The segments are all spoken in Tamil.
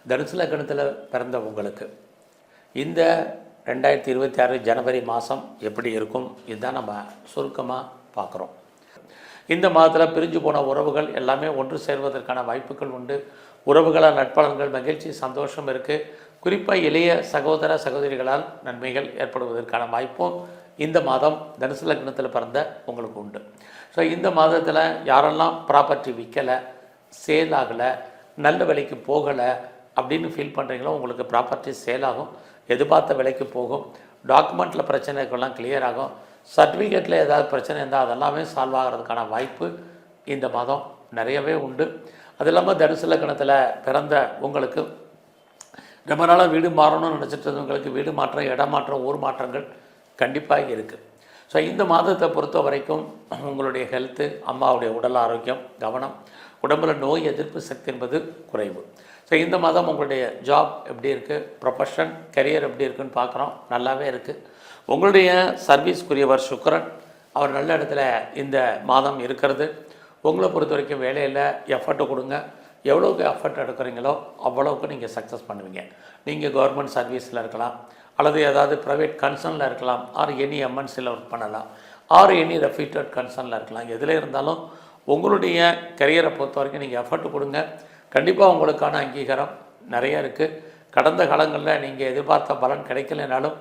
தனுசு லக்னத்தில் பிறந்த உங்களுக்கு இந்த 2026 ஜனவரி மாதம் எப்படி இருக்கும் இதுதான் நம்ம சுருக்கமாக பார்க்குறோம். இந்த மாதத்தில் பிரிஞ்சு போன உறவுகள் எல்லாமே ஒன்று சேர்வதற்கான வாய்ப்புகள் உண்டு. உறவுகளால் நட்பலன்கள், மகிழ்ச்சி, சந்தோஷம் இருக்குது. குறிப்பாக இளைய சகோதர சகோதரிகளால் நன்மைகள் ஏற்படுவதற்கான வாய்ப்பும் இந்த மாதம் தனுசு லக்னத்தில் பிறந்த உங்களுக்கு உண்டு. ஸோ இந்த மாதத்தில் யாரெல்லாம் ப்ராப்பர்ட்டி விற்கலை, சேல் ஆகலை, நல்ல விலைக்கு போகலை அப்படின்னு ஃபீல் பண்ணுறீங்களோ உங்களுக்கு ப்ராப்பர்ட்டி சேல் ஆகும், எதிர்பார்த்த விலைக்கு போகும். டாக்குமெண்ட்டில் பிரச்சனைகள்லாம் கிளியர் ஆகும். சர்டிஃபிகேட்டில் ஏதாவது பிரச்சனை இருந்தால் அதெல்லாமே சால்வ் ஆகிறதுக்கான வாய்ப்பு இந்த மாதம் நிறையவே உண்டு. அது இல்லாமல் தனுசு லக்னத்தில் பிறந்த உங்களுக்கு ரொம்ப நாளாக வீடு மாறணும்னு நினச்சிட்டு இருந்தவங்களுக்கு வீடு மாற்றம், இடமாற்றம், ஊர் மாற்றங்கள் கண்டிப்பாக இருக்குது. ஸோ இந்த மாதத்தை பொறுத்த வரைக்கும் உங்களுடைய ஹெல்த்து, அம்மாவுடைய உடல் ஆரோக்கியம், கவனம், உடம்புல நோய் எதிர்ப்பு சக்தி என்பது குறைவு. ஸோ இந்த மாதம் உங்களுடைய ஜாப் எப்படி இருக்குது, ப்ரொஃபஷன், கரியர் எப்படி இருக்குதுன்னு பார்க்குறோம். நல்லாவே இருக்குது. உங்களுடைய சர்வீஸ்க்குரியவர் சுக்கிரன், அவர் நல்ல இடத்துல இந்த மாதம் இருக்கிறது. உங்களை பொறுத்த வரைக்கும் வேலையில் எஃபர்ட்டு கொடுங்க. எவ்வளோக்கு எஃபர்ட் எடுக்கிறீங்களோ அவ்வளோக்கு நீங்கள் சக்ஸஸ் பண்ணுவீங்க. நீங்கள் கவர்மெண்ட் சர்வீஸில் இருக்கலாம், அல்லது ஏதாவது ப்ரைவேட் கன்சர்னில் இருக்கலாம், ஆர் எனி எம்என்சியில் ஒர்க் பண்ணலாம், ஆர் எனி ரெஃப்யூட்டட் கன்சர்னில் இருக்கலாம். எதில் இருந்தாலும் உங்களுடைய கரியரை பொறுத்த வரைக்கும் நீங்கள் எஃபர்ட் கொடுங்க. கண்டிப்பாக உங்களுக்கான அங்கீகாரம் நிறைய இருக்குது. கடந்த காலங்களில் நீங்கள் எதிர்பார்த்த பலன் கிடைக்கலைனாலும்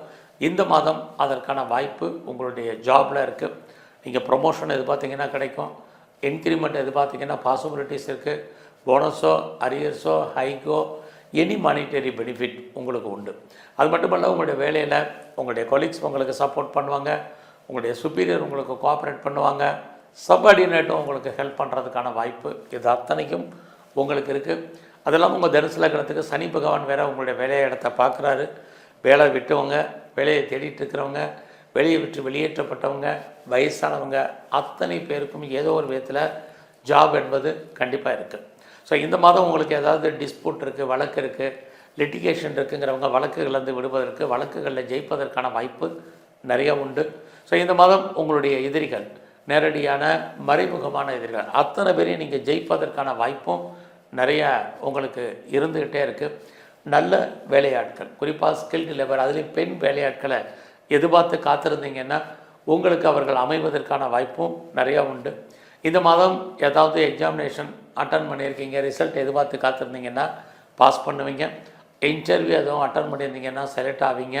இந்த மாதம் அதற்கான வாய்ப்பு உங்களுடைய ஜாபில் இருக்குது. நீங்கள் ப்ரொமோஷன் எதிர்பார்த்தீங்கன்னா கிடைக்கும். இன்க்ரிமெண்ட் எதிர்பார்த்தீங்கன்னா பாசிபிலிட்டிஸ் இருக்குது. போனஸோ, அரியர்ஸோ, ஹைக்கோ, எனி மானிட்டரி பெனிஃபிட் உங்களுக்கு உண்டு. அது மட்டுமல்ல, உங்களுடைய வேலையில் உங்களுடைய கொலீக்ஸ் உங்களுக்கு சப்போர்ட் பண்ணுவாங்க, உங்களுடைய சுப்பீரியர் உங்களுக்கு கோஆப்ரேட் பண்ணுவாங்க, சப்பார்டினேட்டும் உங்களுக்கு ஹெல்ப் பண்ணுறதுக்கான வாய்ப்பு இது அத்தனைக்கும் உங்களுக்கு இருக்குது. அது இல்லாமல் உங்கள் தனுசு லக்னத்துக்கு சனி பகவான் வேறு உங்களுடைய வேலையை இடத்த பார்க்குறாரு. வேலை விட்டவங்க, வேலையை தேடிட்டு இருக்கிறவங்க, வெளியே விட்டு வெளியேற்றப்பட்டவங்க, வயசானவங்க அத்தனை பேருக்கும் ஏதோ ஒரு விதத்தில் ஜாப் என்பது கண்டிப்பாக இருக்குது. ஸோ இந்த மாதம் உங்களுக்கு ஏதாவது டிஸ்பியூட் இருக்குது, வழக்கு இருக்குது, லிட்டிகேஷன் இருக்குங்கிறவங்க வழக்குகள்லேருந்து விடுவதற்கு, வழக்குகளில் ஜெயிப்பதற்கான வாய்ப்பு நிறைய உண்டு. ஸோ இந்த மாதம் உங்களுடைய எதிரிகள், நேரடியான மறைமுகமான எதிரிகள் அத்தனை பேரையும் நீங்கள் ஜெயிப்பதற்கான வாய்ப்பும் நிறைய உங்களுக்கு இருந்துக்கிட்டே இருக்குது. நல்ல வேலையாட்கள், குறிப்பாக ஸ்கில்டு லேபர், அதுலேயும் பெண் வேலையாட்களை எதிர்பார்த்து காத்திருந்தீங்கன்னா உங்களுக்கு அவர்கள் அமைவதற்கான வாய்ப்பும் நிறையா உண்டு. இந்த மாதம் ஏதாவது எக்ஸாமினேஷன் அட்டன் பண்ணியிருக்கீங்க, ரிசல்ட் எதிர்பார்த்து காத்திருந்தீங்கன்னா பாஸ் பண்ணுவீங்க. இன்டர்வியூ எதுவும் அட்டன் பண்ணியிருந்தீங்கன்னா செலக்ட் ஆவீங்க.